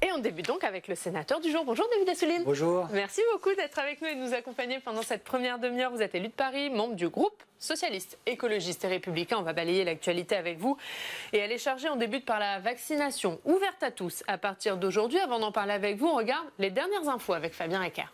Et on débute donc avec le sénateur du jour. Bonjour David Assouline. Bonjour. Merci beaucoup d'être avec nous et de nous accompagner pendant cette première demi-heure. Vous êtes élu de Paris, membre du groupe socialiste, écologiste et républicain. On va balayer l'actualité avec vous. Et elle est chargée, on débute par la vaccination ouverte à tous à partir d'aujourd'hui. Avant d'en parler avec vous, on regarde les dernières infos avec Fabien Ecker.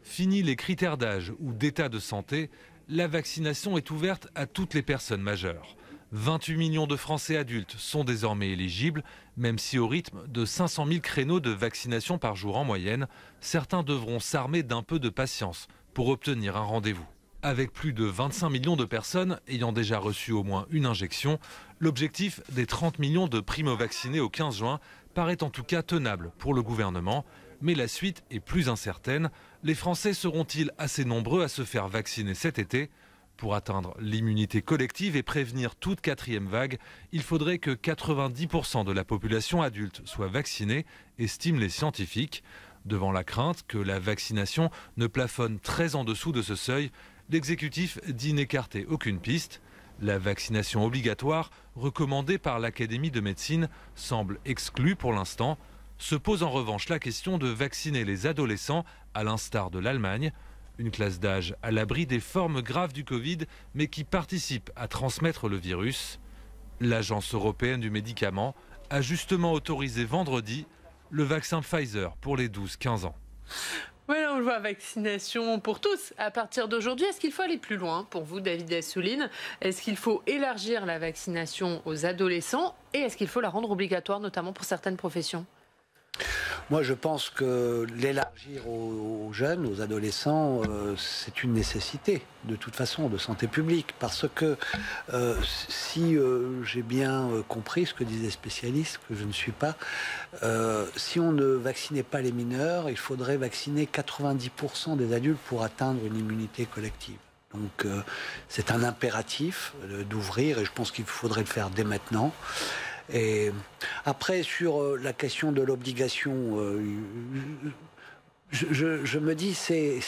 Fini les critères d'âge ou d'état de santé, la vaccination est ouverte à toutes les personnes majeures. 28 millions de Français adultes sont désormais éligibles, même si au rythme de 500 000 créneaux de vaccination par jour en moyenne, certains devront s'armer d'un peu de patience pour obtenir un rendez-vous. Avec plus de 25 millions de personnes ayant déjà reçu au moins une injection, l'objectif des 30 millions de primo-vaccinés au 15 juin paraît en tout cas tenable pour le gouvernement. Mais la suite est plus incertaine. Les Français seront-ils assez nombreux à se faire vacciner cet été ? Pour atteindre l'immunité collective et prévenir toute quatrième vague, il faudrait que 90% de la population adulte soit vaccinée, estiment les scientifiques. Devant la crainte que la vaccination ne plafonne très en dessous de ce seuil, l'exécutif dit n'écarter aucune piste. La vaccination obligatoire, recommandée par l'Académie de médecine, semble exclue pour l'instant. Se pose en revanche la question de vacciner les adolescents, à l'instar de l'Allemagne. Une classe d'âge à l'abri des formes graves du Covid, mais qui participe à transmettre le virus. L'Agence européenne du médicament a justement autorisé vendredi le vaccin Pfizer pour les 12-15 ans. Voilà, on le voit, vaccination pour tous à partir d'aujourd'hui. Est-ce qu'il faut aller plus loin pour vous, David Assouline? Est-ce qu'il faut élargir la vaccination aux adolescents et est-ce qu'il faut la rendre obligatoire, notamment pour certaines professions? Moi, je pense que l'élargir aux jeunes, aux adolescents, c'est une nécessité, de toute façon, de santé publique. Parce que si j'ai bien compris ce que disaient les spécialistes, que je ne suis pas, si on ne vaccinait pas les mineurs, il faudrait vacciner 90% des adultes pour atteindre une immunité collective. Donc c'est un impératif d'ouvrir et je pense qu'il faudrait le faire dès maintenant. Et après, sur la question de l'obligation, je me dis, il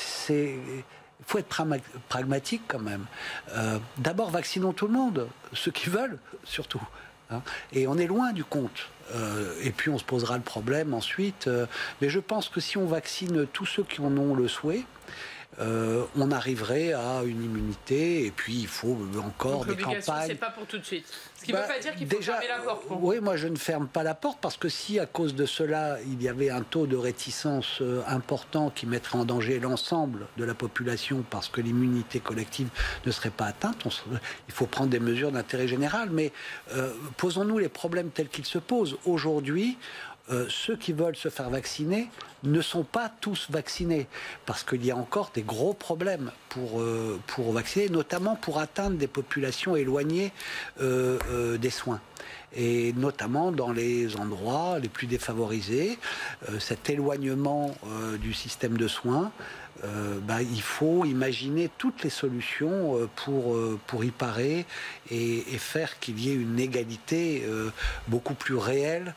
faut être pragmatique quand même. D'abord, vaccinons tout le monde, ceux qui veulent, surtout. Hein, et on est loin du compte. Et puis on se posera le problème ensuite. Mais je pense que si on vaccine tous ceux qui en ont le souhait, on arriverait à une immunité et puis il faut encore des campagnes. C'est pas pour tout de suite. Ce qui ne veut pas dire qu'il faut fermer la porte. Oui, moi je ne ferme pas la porte parce que si à cause de cela il y avait un taux de réticence important qui mettrait en danger l'ensemble de la population parce que l'immunité collective ne serait pas atteinte, il faut prendre des mesures d'intérêt général. Mais posons-nous les problèmes tels qu'ils se posent. Aujourd'hui, ceux qui veulent se faire vacciner ne sont pas tous vaccinés parce qu'il y a encore des gros problèmes pour vacciner, notamment pour atteindre des populations éloignées des soins. Et notamment dans les endroits les plus défavorisés, cet éloignement du système de soins, il faut imaginer toutes les solutions pour y parer et faire qu'il y ait une égalité beaucoup plus réelle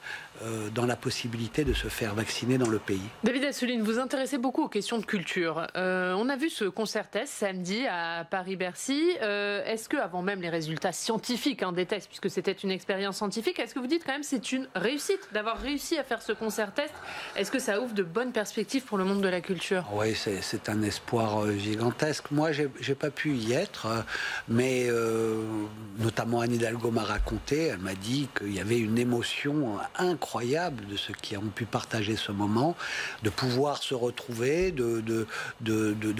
dans la possibilité de se faire vacciner dans le pays. David Assouline, vous intéressez beaucoup aux questions de culture. On a vu ce concert test samedi à Paris-Bercy. Est-ce que, avant même les résultats scientifiques des tests, puisque c'était une expérience scientifique, est-ce que vous dites quand même que c'est une réussite d'avoir réussi à faire ce concert test? Est-ce que ça ouvre de bonnes perspectives pour le monde de la culture? Oui, c'est un espoir gigantesque. Moi, j'ai pas pu y être, mais notamment Anne Hidalgo m'a raconté, elle m'a dit qu'il y avait une émotion incroyable de ceux qui ont pu partager ce moment, de pouvoir se retrouver, de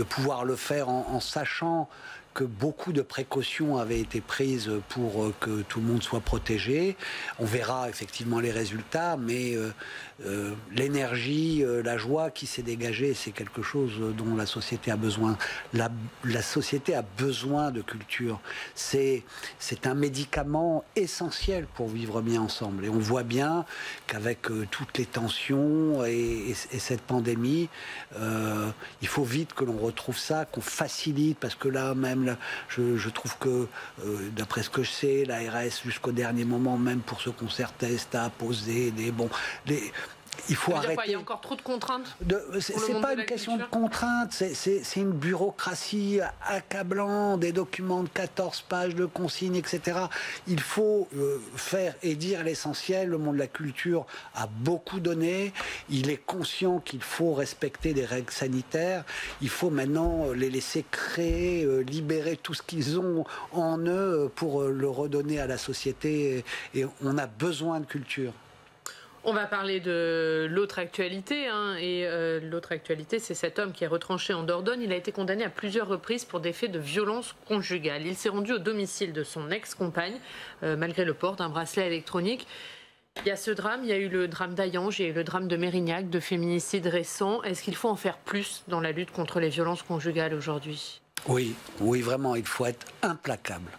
pouvoir le faire en sachant que beaucoup de précautions avaient été prises pour que tout le monde soit protégé. On verra effectivement les résultats, mais l'énergie, la joie qui s'est dégagée, c'est quelque chose dont la société a besoin. La société a besoin de culture. C'est un médicament essentiel pour vivre bien ensemble. Et on voit bien qu'avec toutes les tensions et cette pandémie, il faut vite que l'on retrouve ça, qu'on facilite, parce que là même, je trouve que, d'après ce que je sais, l'ARS, jusqu'au dernier moment, même pour ce concert test, a posé Il faut arrêter. Il y a encore trop de contraintes. C'est pas une question de contraintes, c'est une bureaucratie accablante, des documents de 14 pages de consignes, etc. Il faut faire et dire l'essentiel. Le monde de la culture a beaucoup donné. Il est conscient qu'il faut respecter des règles sanitaires. Il faut maintenant les laisser créer, libérer tout ce qu'ils ont en eux pour le redonner à la société. Et on a besoin de culture. On va parler de l'autre actualité, l'autre actualité, c'est cet homme qui est retranché en Dordogne. Il a été condamné à plusieurs reprises pour des faits de violence conjugale. Il s'est rendu au domicile de son ex-compagne, malgré le port d'un bracelet électronique. Il y a ce drame, il y a eu le drame d'Ayange, il y a eu le drame de Mérignac, de féminicides récents. Est-ce qu'il faut en faire plus dans la lutte contre les violences conjugales aujourd'hui ? Oui, vraiment, il faut être implacable.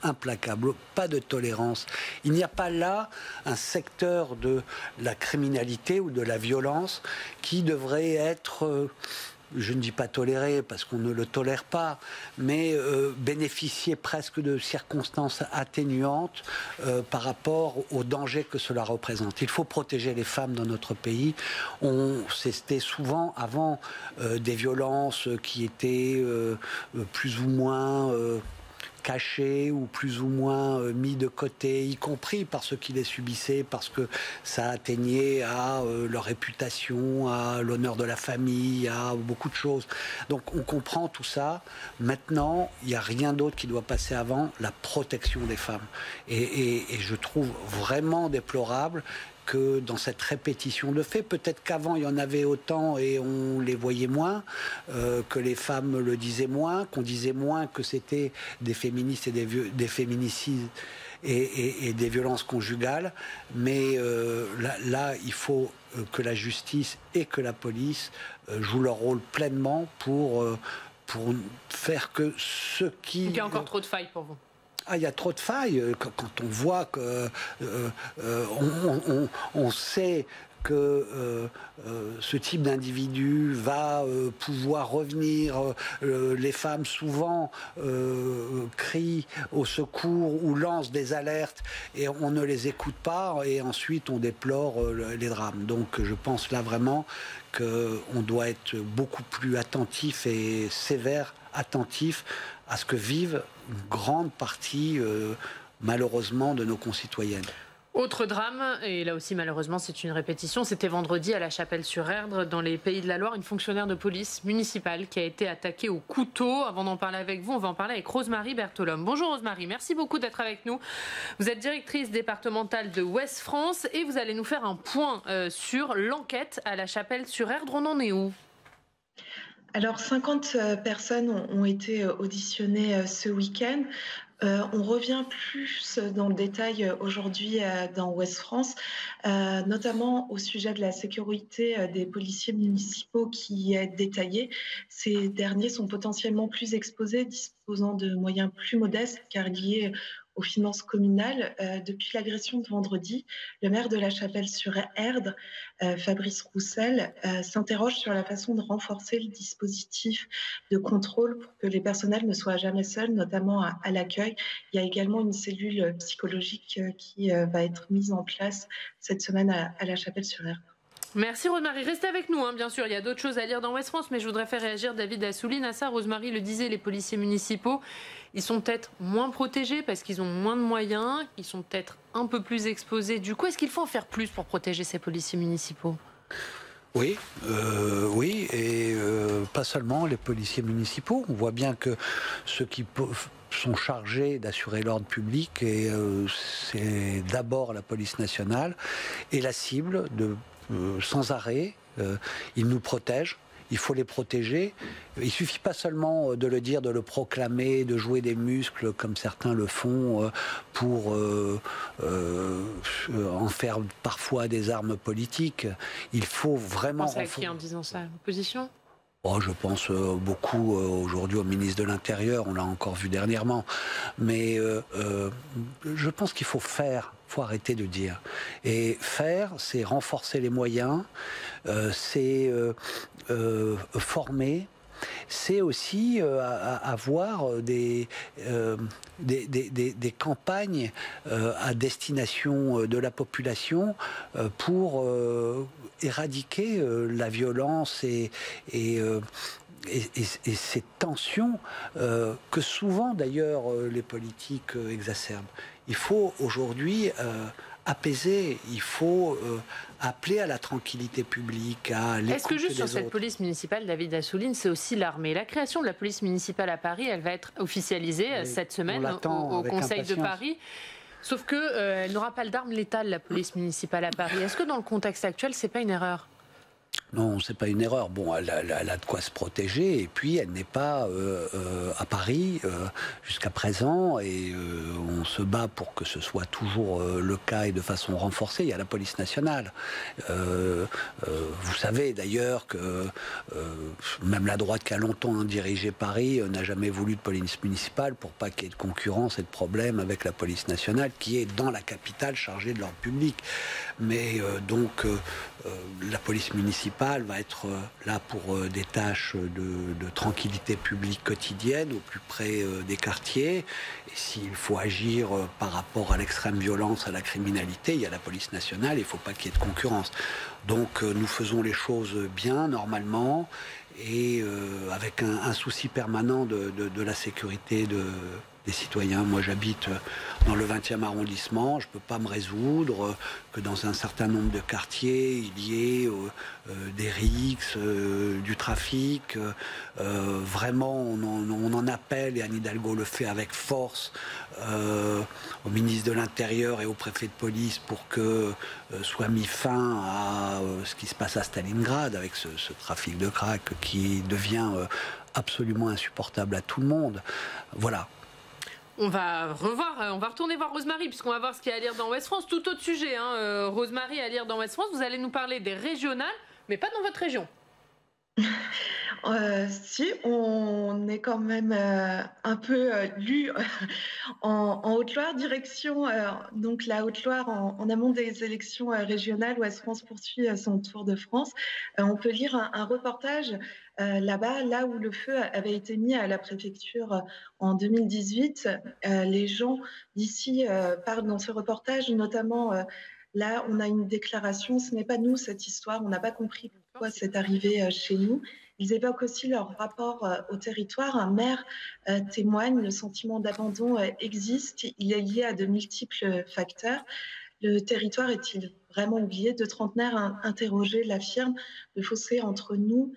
Implacable, pas de tolérance. Il n'y a pas là un secteur de la criminalité ou de la violence qui devrait être, je ne dis pas toléré parce qu'on ne le tolère pas, mais bénéficier presque de circonstances atténuantes par rapport au danger que cela représente. Il faut protéger les femmes dans notre pays. C'était souvent avant des violences qui étaient plus ou moins cachés ou plus ou moins mis de côté, y compris par ceux qui les subissaient, parce que ça atteignait à leur réputation, à l'honneur de la famille, à beaucoup de choses. Donc on comprend tout ça. Maintenant, il n'y a rien d'autre qui doit passer avant la protection des femmes. Et je trouve vraiment déplorable que dans cette répétition de faits, peut-être qu'avant il y en avait autant et on les voyait moins, que les femmes le disaient moins, qu'on disait moins que c'était des féministes et des féminicides et des violences conjugales. Mais là, il faut que la justice et que la police jouent leur rôle pleinement pour faire que ceux qui... Il y a encore trop de failles pour vous. Il y a trop de failles quand on voit que on sait que ce type d'individu va pouvoir revenir. Les femmes souvent crient au secours ou lancent des alertes et on ne les écoute pas et ensuite on déplore les drames. Donc je pense là vraiment qu'on doit être beaucoup plus attentif et sévère, attentif à ce que vivent une grande partie, malheureusement, de nos concitoyennes. Autre drame, et là aussi malheureusement c'est une répétition, c'était vendredi à la Chapelle-sur-Erdre, dans les Pays de la Loire, une fonctionnaire de police municipale qui a été attaquée au couteau. Avant d'en parler avec vous, on va en parler avec Rosemarie Bertolome. Bonjour Rosemarie, merci beaucoup d'être avec nous. Vous êtes directrice départementale de Ouest France et vous allez nous faire un point sur l'enquête à la Chapelle-sur-Erdre. On en est où ? Alors, 50 personnes ont été auditionnées ce week-end. On revient plus dans le détail aujourd'hui dans Ouest France, notamment au sujet de la sécurité des policiers municipaux qui est détaillée. Ces derniers sont potentiellement plus exposés, disposant de moyens plus modestes car liés aux finances communales. Depuis l'agression de vendredi, le maire de la Chapelle-sur-Erdre, Fabrice Roussel, s'interroge sur la façon de renforcer le dispositif de contrôle pour que les personnels ne soient jamais seuls, notamment à l'accueil. Il y a également une cellule psychologique qui va être mise en place cette semaine à la Chapelle-sur-Erdre. Merci Rosemarie. Restez avec nous, bien sûr. Il y a d'autres choses à lire dans Ouest France, mais je voudrais faire réagir David Assouline à ça. Rosemarie le disait, les policiers municipaux, ils sont peut-être moins protégés parce qu'ils ont moins de moyens, ils sont peut-être un peu plus exposés. Du coup, est-ce qu'il faut en faire plus pour protéger ces policiers municipaux ? Oui, et pas seulement les policiers municipaux. On voit bien que ceux qui sont chargés d'assurer l'ordre public, et c'est d'abord la police nationale, et la cible sans arrêt. Ils nous protègent. Il faut les protéger. Il ne suffit pas seulement de le dire, de le proclamer, de jouer des muscles comme certains le font pour en faire parfois des armes politiques. Il faut vraiment... Vous pensez à qui en disant ça ? L'opposition ? Je pense beaucoup aujourd'hui au ministre de l'Intérieur, on l'a encore vu dernièrement. Mais je pense qu'il faut faire, il faut arrêter de dire. Et faire, c'est renforcer les moyens, c'est former, c'est aussi avoir des campagnes à destination de la population pour éradiquer la violence et ces tensions que souvent d'ailleurs les politiques exacerbent. Il faut aujourd'hui apaiser, il faut appeler à la tranquillité publique, à l'écoute. Est-ce que juste sur cette police municipale, David Assouline, c'est aussi l'armée? La création de la police municipale à Paris, elle va être officialisée cette semaine au Conseil de Paris. Sauf qu'elle n'aura pas d'armes létales, la police municipale à Paris. Est-ce que dans le contexte actuel, c'est pas une erreur? Non, c'est pas une erreur. Bon, elle a de quoi se protéger, et puis elle n'est pas à Paris jusqu'à présent, et on se bat pour que ce soit toujours le cas et de façon renforcée. Il y a la police nationale. Vous savez d'ailleurs que même la droite qui a longtemps dirigé Paris n'a jamais voulu de police municipale pour pas qu'il y ait de concurrence et de problème avec la police nationale qui est dans la capitale chargée de l'ordre public. Mais donc la police municipale va être là pour des tâches de tranquillité publique quotidienne au plus près des quartiers. Et s'il faut agir par rapport à l'extrême violence, à la criminalité, il y a la police nationale, il ne faut pas qu'il y ait de concurrence. Donc nous faisons les choses bien, normalement, et avec un souci permanent de la sécurité des citoyens. Moi, j'habite dans le 20e arrondissement. Je ne peux pas me résoudre que dans un certain nombre de quartiers, il y ait des rixes, du trafic. Vraiment, on en appelle, et Anne Hidalgo le fait avec force, au ministre de l'Intérieur et au préfet de police pour que soit mis fin à ce qui se passe à Stalingrad avec ce trafic de crack qui devient absolument insupportable à tout le monde. Voilà. On va retourner voir Rosemary, puisqu'on va voir ce qu'il y a à lire dans Ouest France. Tout autre sujet, Rosemary, à lire dans Ouest France. Vous allez nous parler des régionales, mais pas dans votre région. Si, on est quand même un peu lu en Haute-Loire, direction donc la Haute-Loire en amont des élections régionales. Ouest France poursuit son tour de France. On peut lire un reportage là-bas, là où le feu avait été mis à la préfecture en 2018. Les gens d'ici parlent dans ce reportage, notamment là, on a une déclaration, ce n'est pas nous cette histoire, on n'a pas compris pourquoi c'est arrivé chez nous. Ils évoquent aussi leur rapport au territoire. Un maire témoigne, le sentiment d'abandon existe, il est lié à de multiples facteurs. Le territoire est-il vraiment oublié? Deux trentenaires interrogés l'affirment, le fossé entre nous,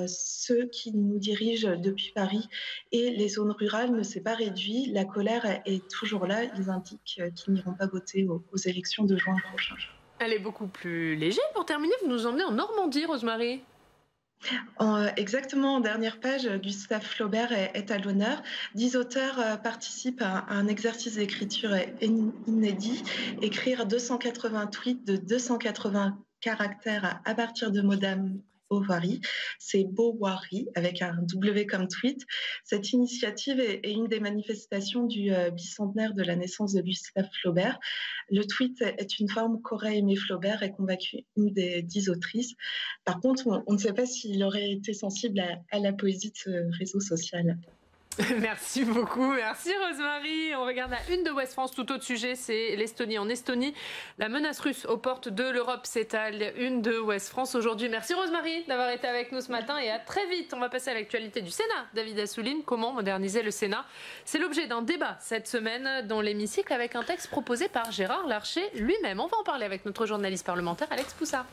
ceux qui nous dirigent depuis Paris et les zones rurales ne s'est pas réduit. La colère est toujours là. Ils indiquent qu'ils n'iront pas voter aux élections de juin prochain. Elle est beaucoup plus légère. Pour terminer, vous nous emmenez en Normandie, Rosemary. Exactement, en dernière page, Gustave Flaubert est à l'honneur. 10 auteurs participent à un exercice d'écriture inédit. Écrire 280 tweets de 280 caractères à partir de Madame Bovary. C'est Bovary avec un W comme tweet. Cette initiative est une des manifestations du bicentenaire de la naissance de Gustave Flaubert. Le tweet est une forme qu'aurait aimé Flaubert et convaincu une des 10 autrices. Par contre, on ne sait pas s'il aurait été sensible à la poésie de ce réseau social. Merci beaucoup, merci Rosemary. On regarde la une de Ouest France, tout autre sujet, c'est l'Estonie. En Estonie, la menace russe aux portes de l'Europe s'étale. Une de Ouest France aujourd'hui. Merci Rosemary d'avoir été avec nous ce matin et à très vite. On va passer à l'actualité du Sénat. David Assouline, comment moderniser le Sénat? C'est l'objet d'un débat cette semaine dans l'hémicycle avec un texte proposé par Gérard Larcher lui-même. On va en parler avec notre journaliste parlementaire Alex Poussard.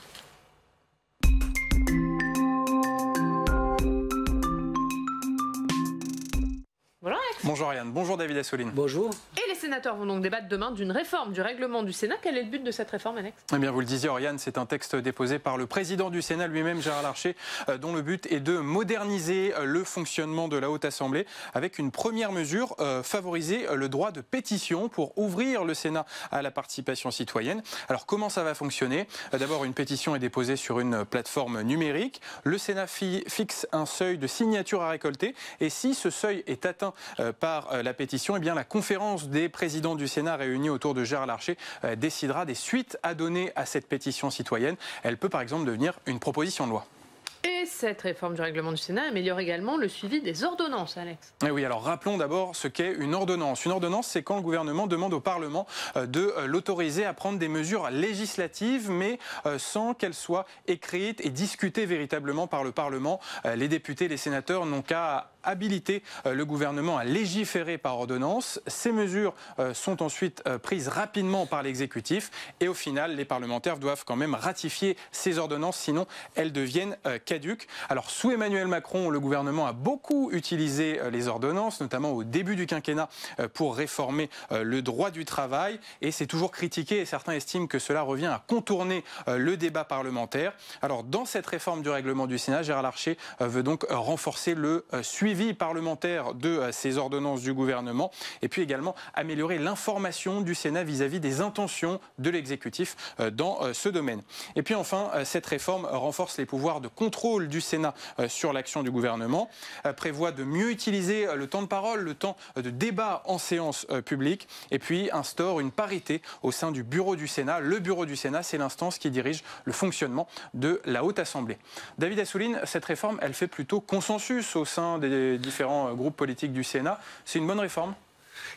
Bonjour Alex. Bonjour Ariane, bonjour David Assouline. Bonjour. Et les sénateurs vont donc débattre demain d'une réforme du règlement du Sénat. Quel est le but de cette réforme, Alex? Eh bien, vous le disiez, Ariane, c'est un texte déposé par le président du Sénat lui-même, Gérard Larcher, dont le but est de moderniser le fonctionnement de la Haute Assemblée avec une première mesure, favoriser le droit de pétition pour ouvrir le Sénat à la participation citoyenne. Alors, comment ça va fonctionner? D'abord, une pétition est déposée sur une plateforme numérique. Le Sénat fixe un seuil de signatures à récolter et si ce seuil est atteint par la pétition, eh bien, la conférence des présidents du Sénat réunis autour de Gérard Larcher décidera des suites à donner à cette pétition citoyenne. Elle peut par exemple devenir une proposition de loi. Et cette réforme du règlement du Sénat améliore également le suivi des ordonnances, Alex. Et oui, alors rappelons d'abord ce qu'est une ordonnance. Une ordonnance, c'est quand le gouvernement demande au Parlement de l'autoriser à prendre des mesures législatives, mais sans qu'elles soient écrites et discutées véritablement par le Parlement. Les députés, les sénateurs n'ont qu'à habiliter le gouvernement à légiférer par ordonnance. Ces mesures sont ensuite prises rapidement par l'exécutif et au final, les parlementaires doivent quand même ratifier ces ordonnances, sinon elles deviennent caduques. Alors sous Emmanuel Macron, le gouvernement a beaucoup utilisé les ordonnances, notamment au début du quinquennat pour réformer le droit du travail et c'est toujours critiqué et certains estiment que cela revient à contourner le débat parlementaire. Alors dans cette réforme du règlement du Sénat, Gérard Larcher veut donc renforcer le suivi parlementaire de ces ordonnances du gouvernement et puis également améliorer l'information du Sénat vis-à-vis des intentions de l'exécutif dans ce domaine. Et puis enfin, cette réforme renforce les pouvoirs de contrôle du Sénat sur l'action du gouvernement, prévoit de mieux utiliser le temps de parole, le temps de débat en séance publique et puis instaure une parité au sein du bureau du Sénat. Le bureau du Sénat, c'est l'instance qui dirige le fonctionnement de la Haute Assemblée. David Assouline, cette réforme, elle fait plutôt consensus au sein des différents groupes politiques du Sénat. C'est une bonne réforme ?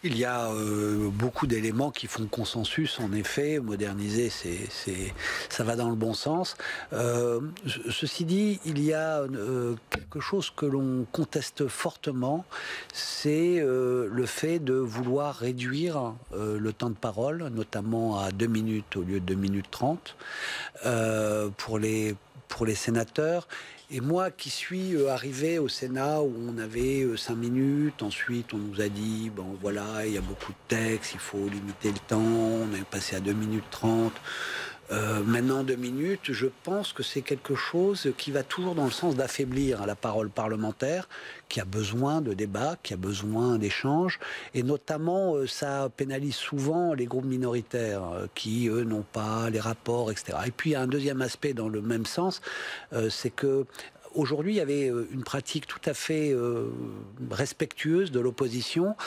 Il y a beaucoup d'éléments qui font consensus, en effet. Moderniser, ça va dans le bon sens. Ceci dit, il y a quelque chose que l'on conteste fortement, c'est le fait de vouloir réduire le temps de parole, notamment à 2 minutes au lieu de 2 minutes 30, pour les sénateurs. Et moi qui suis arrivé au Sénat où on avait 5 minutes, ensuite on nous a dit, bon voilà, il y a beaucoup de textes, il faut limiter le temps, on est passé à 2 minutes 30. Maintenant 2 minutes, je pense que c'est quelque chose qui va toujours dans le sens d'affaiblir la parole parlementaire, qui a besoin de débat, qui a besoin d'échanges, et notamment ça pénalise souvent les groupes minoritaires qui, eux, n'ont pas les rapports, etc. Et puis il y a un deuxième aspect dans le même sens, c'est que aujourd'hui il y avait une pratique tout à fait respectueuse de l'opposition.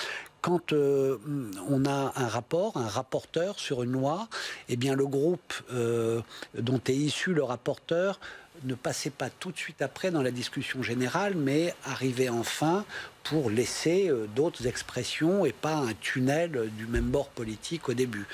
Quand on a un rapporteur sur une loi, eh bien le groupe dont est issu le rapporteur ne passait pas tout de suite après dans la discussion générale, mais arrivait en fin pour laisser d'autres expressions et pas un tunnel du même bord politique au début.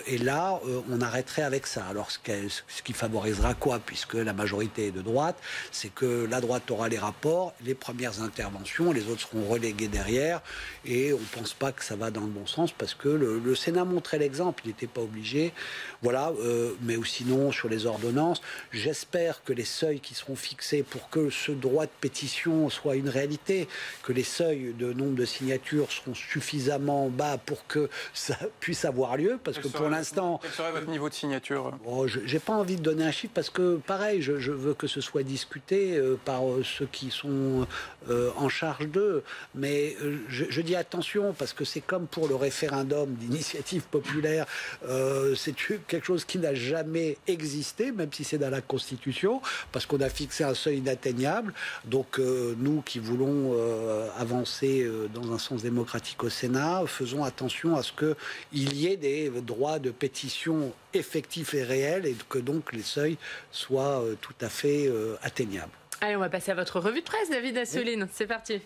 Et là, on arrêterait avec ça. Alors, ce qui favorisera quoi, puisque la majorité est de droite, c'est que la droite aura les rapports, les premières interventions, les autres seront relégués derrière, et on ne pense pas que ça va dans le bon sens, parce que le Sénat montrait l'exemple, il n'était pas obligé. Voilà, mais sinon, sur les ordonnances, j'espère que les seuils qui seront fixés pour que ce droit de pétition soit une réalité, que les seuils de nombre de signatures seront suffisamment bas pour que ça puisse avoir lieu, parce que pour l'instant... Quel serait votre niveau de signature ? J'ai pas envie de donner un chiffre, parce que, pareil, je veux que ce soit discuté par ceux qui sont en charge d'eux, mais je dis attention, parce que c'est comme pour le référendum d'initiative populaire, c'est quelque chose qui n'a jamais existé, même si c'est dans la Constitution, parce qu'on a fixé un seuil inatteignable. Donc nous qui voulons avancer dans un sens démocratique au Sénat, faisons attention à ce qu'il y ait des droits de pétition effectifs et réels, et que donc les seuils soient tout à fait atteignables. Allez, on va passer à votre revue de presse, David Assouline. Oui. C'est parti.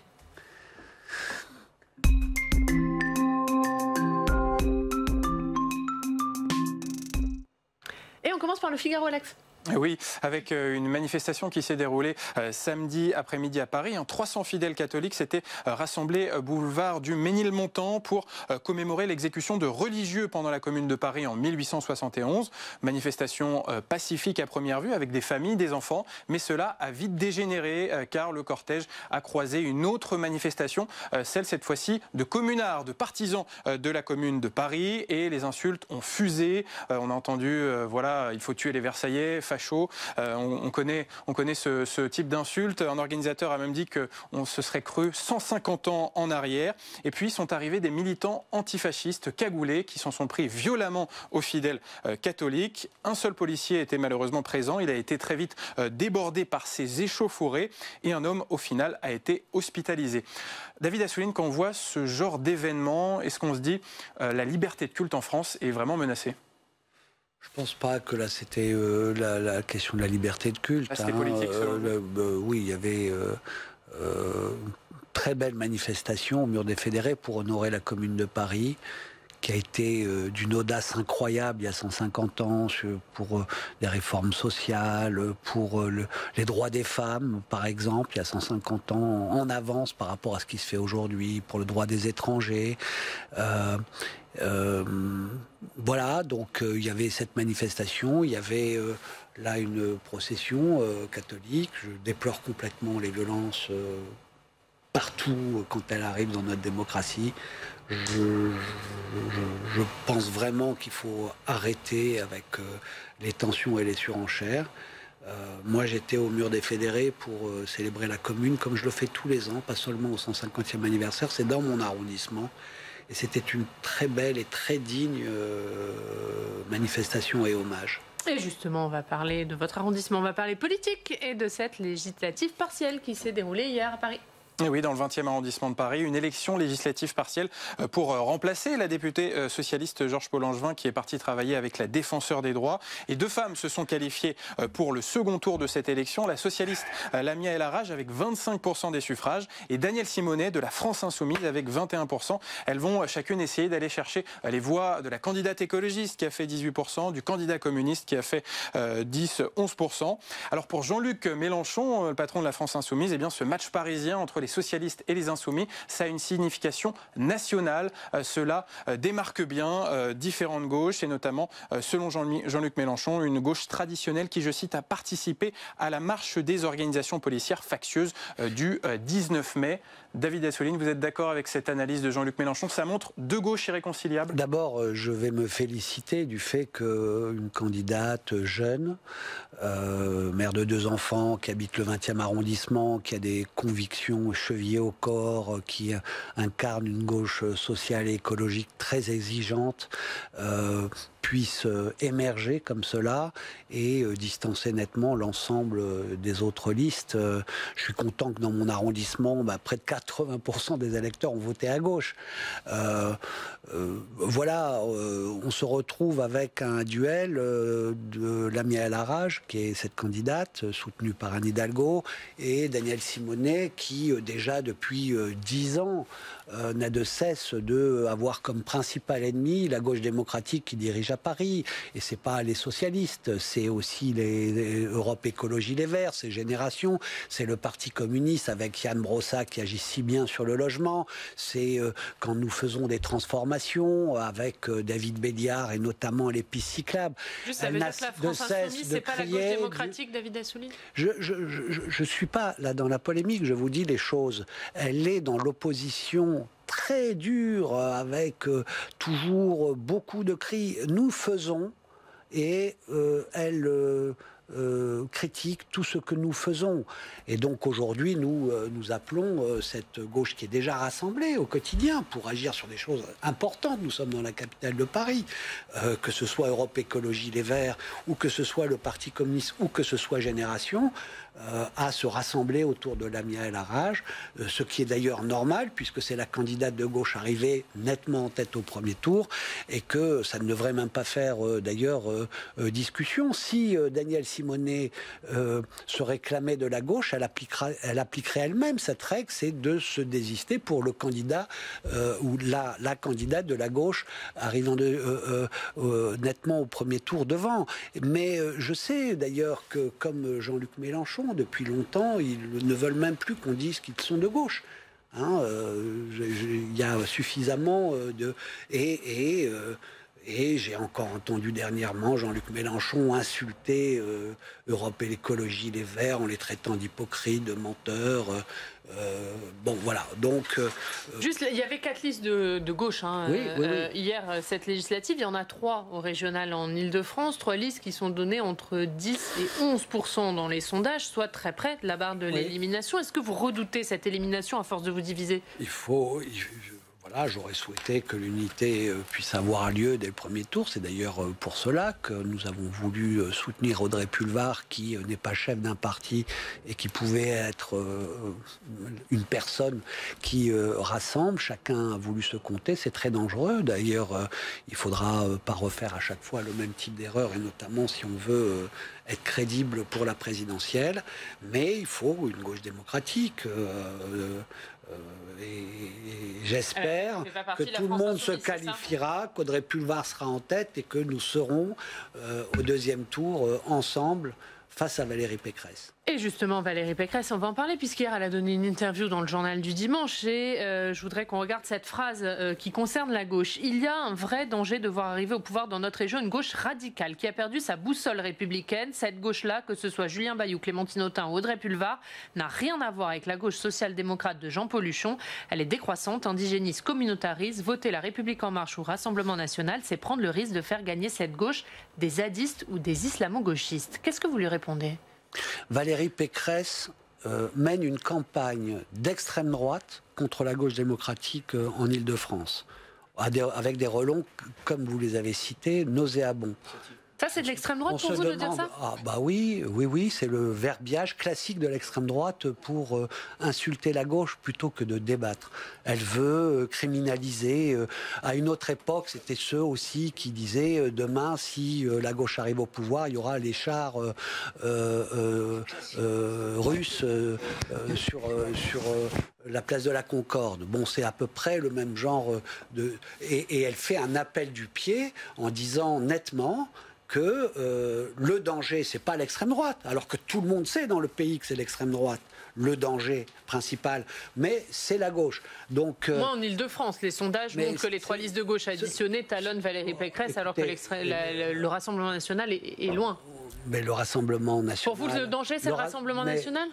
Et on commence par le Figaro, Alex. Oui, avec une manifestation qui s'est déroulée samedi après-midi à Paris. 300 fidèles catholiques s'étaient rassemblés boulevard du Ménilmontant pour commémorer l'exécution de religieux pendant la Commune de Paris en 1871. Manifestation pacifique à première vue avec des familles, des enfants, mais cela a vite dégénéré car le cortège a croisé une autre manifestation, celle cette fois-ci de communards, de partisans de la Commune de Paris, et les insultes ont fusé. On a entendu, voilà, il faut tuer les Versaillais, facho. On connaît ce type d'insulte. Un organisateur a même dit qu'on se serait cru 150 ans en arrière. Et puis sont arrivés des militants antifascistes cagoulés qui s'en sont pris violemment aux fidèles catholiques. Un seul policier était malheureusement présent. Il a été très vite débordé par ces échauffourées et un homme au final a été hospitalisé. David Assouline, quand on voit ce genre d'événement, est-ce qu'on se dit la liberté de culte en France est vraiment menacée ? Je ne pense pas que là c'était la question de la liberté de culte. Là, c'était politique, oui, il y avait très belle manifestation au Mur des Fédérés pour honorer la Commune de Paris, qui a été d'une audace incroyable il y a 150 ans pour des réformes sociales, pour les droits des femmes, par exemple, il y a 150 ans, en avance par rapport à ce qui se fait aujourd'hui, pour le droit des étrangers. Voilà, donc il y avait cette manifestation, il y avait là une procession catholique. Je déplore complètement les violences partout quand elles arrivent dans notre démocratie. Je pense vraiment qu'il faut arrêter avec les tensions et les surenchères. Moi, j'étais au Mur des Fédérés pour célébrer la Commune, comme je le fais tous les ans, pas seulement au 150e anniversaire, c'est dans mon arrondissement. Et c'était une très belle et très digne manifestation et hommage. Et justement, on va parler de votre arrondissement, on va parler politique et de cette législative partielle qui s'est déroulée hier à Paris. Et oui, dans le 20e arrondissement de Paris, une élection législative partielle pour remplacer la députée socialiste Georges-Paul Angevin qui est partie travailler avec la défenseure des droits. Et 2 femmes se sont qualifiées pour le second tour de cette élection. La socialiste Lamia El Harraj avec 25% des suffrages et Danielle Simonet de la France Insoumise avec 21%. Elles vont chacune essayer d'aller chercher les voix de la candidate écologiste qui a fait 18%, du candidat communiste qui a fait 10-11%. Alors pour Jean-Luc Mélenchon, le patron de la France Insoumise, eh bien ce match parisien entre les socialistes et les insoumis, ça a une signification nationale. Cela démarque bien différentes gauches et notamment, selon Jean-Luc Mélenchon, une gauche traditionnelle qui, je cite, a participé à la marche des organisations policières factieuses du 19 mai. David Assouline, vous êtes d'accord avec cette analyse de Jean-Luc Mélenchon? Ça montre 2 gauches irréconciliables? D'abord, je vais me féliciter du fait qu'une candidate jeune, mère de 2 enfants, qui habite le 20e arrondissement, qui a des convictions chevillées au corps, qui incarne une gauche sociale et écologique très exigeante, puisse émerger comme cela et distancer nettement l'ensemble des autres listes. Je suis content que dans mon arrondissement, près de 80% des électeurs ont voté à gauche. Voilà, on se retrouve avec un duel de Lamia El Harraj, qui est cette candidate, soutenue par Anne Hidalgo, et Danielle Simonet, qui déjà depuis 10 ans n'a de cesse d'avoir comme principal ennemi la gauche démocratique qui dirige à Paris. Et c'est pas les socialistes, c'est aussi les Europe Écologie Les Verts, c'est Génération, c'est le Parti communiste avec Yann Brossa qui agit si bien sur le logement, c'est quand nous faisons des transformations avec David Béliard et notamment les pistes cyclables. Juste, ça veut dire que la France Insoumise, c'est pas la gauche démocratique, David Assouline? Je suis pas là dans la polémique, je vous dis les choses. Elle est dans l'opposition très dure, avec toujours beaucoup de cris. Nous faisons, et elle critique tout ce que nous faisons. Et donc aujourd'hui, nous appelons cette gauche qui est déjà rassemblée au quotidien pour agir sur des choses importantes. Nous sommes dans la capitale de Paris, que ce soit Europe Écologie Les Verts, ou que ce soit le Parti communiste, ou que ce soit Génération, à se rassembler autour de Lamia El Harraj, ce qui est d'ailleurs normal, puisque c'est la candidate de gauche arrivée nettement en tête au premier tour, et que ça ne devrait même pas faire d'ailleurs discussion. Si Danielle Simonet se réclamait de la gauche, elle appliquerait elle-même cette règle, c'est de se désister pour le candidat ou la candidate de la gauche arrivant nettement au premier tour devant. Mais je sais d'ailleurs que, comme Jean-Luc Mélenchon, depuis longtemps, ils ne veulent même plus qu'on dise qu'ils sont de gauche. Il y a suffisamment de... Et j'ai encore entendu dernièrement Jean-Luc Mélenchon insulter Europe et l'écologie, les Verts, en les traitant d'hypocrites, de menteurs. Bon, voilà. Donc, juste, il y avait 4 listes de gauche oui. Hier, cette législative. Il y en a 3 au régional en Ile-de-France. 3 listes qui sont données entre 10 et 11% dans les sondages, soit très près de la barre de l'élimination. Est-ce que vous redoutez cette élimination à force de vous diviser? Voilà, j'aurais souhaité que l'unité puisse avoir lieu dès le premier tour. C'est d'ailleurs pour cela que nous avons voulu soutenir Audrey Pulvar, qui n'est pas chef d'un parti et qui pouvait être une personne qui rassemble. Chacun a voulu se compter. C'est très dangereux. D'ailleurs, il ne faudra pas refaire à chaque fois le même type d'erreur, et notamment si on veut être crédible pour la présidentielle. Mais il faut une gauche démocratique. Et j'espère que tout le monde se qualifiera, qu'Audrey Pulvar sera en tête et que nous serons au deuxième tour ensemble face à Valérie Pécresse. Et justement, Valérie Pécresse, on va en parler, puisqu'hier, elle a donné une interview dans le journal du dimanche. Et je voudrais qu'on regarde cette phrase qui concerne la gauche. Il y a un vrai danger de voir arriver au pouvoir dans notre région une gauche radicale qui a perdu sa boussole républicaine. Cette gauche-là, que ce soit Julien Bayou, Clémentine Autain ou Audrey Pulvar, n'a rien à voir avec la gauche social-démocrate de Jean-Paul Huchon. Elle est décroissante, indigéniste, communautariste. Voter La République En Marche ou Rassemblement National, c'est prendre le risque de faire gagner cette gauche des zadistes ou des islamo-gauchistes. Qu'est-ce que vous lui répondez ? Valérie Pécresse mène une campagne d'extrême droite contre la gauche démocratique en Île-de-France, avec des relents, comme vous les avez cités, nauséabonds. Ça, c'est de l'extrême droite pour vous de dire ça ? Ah bah oui, c'est le verbiage classique de l'extrême droite pour insulter la gauche plutôt que de débattre. Elle veut criminaliser. À une autre époque, c'était ceux aussi qui disaient demain, si la gauche arrive au pouvoir, il y aura les chars russes sur la place de la Concorde. Bon, c'est à peu près le même genre de... Et elle fait un appel du pied en disant nettement que le danger, c'est pas l'extrême droite, alors que tout le monde sait dans le pays que c'est l'extrême droite, le danger principal, mais c'est la gauche. Donc, moi, en Île-de-France, les sondages montrent que les trois listes de gauche additionnées talonnent Valérie Pécresse, alors que le Rassemblement national est loin. Mais le Rassemblement national... Pour vous, le danger, c'est le Rassemblement national ?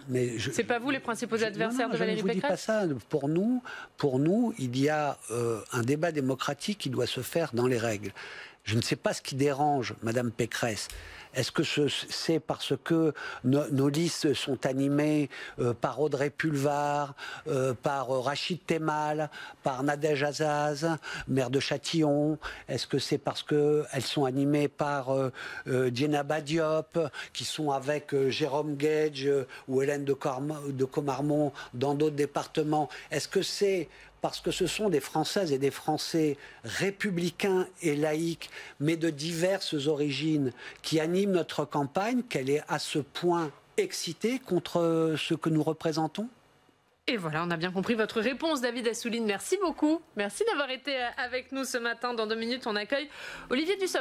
C'est pas vous les principaux adversaires de Valérie Pécresse ? Je ne vous dis pas ça. Pour nous, il y a un débat démocratique qui doit se faire dans les règles. Je ne sais pas ce qui dérange Madame Pécresse. Est-ce que c'est parce que nos listes sont animées par Audrey Pulvar, par Rachid Temal, par Nadège Azaz, maire de Châtillon? Est-ce que c'est parce qu'elles sont animées par Djenaba Diop, qui sont avec Jérôme Guedj ou Hélène de Comarmont dans d'autres départements? Est-ce que c'est parce que ce sont des Françaises et des Français républicains et laïcs, mais de diverses origines, qui animent notre campagne, qu'elle est à ce point excitée contre ce que nous représentons? Et voilà, on a bien compris votre réponse, David Assouline. Merci beaucoup. Merci d'avoir été avec nous ce matin. Dans 2 minutes, on accueille Olivier Dussopt.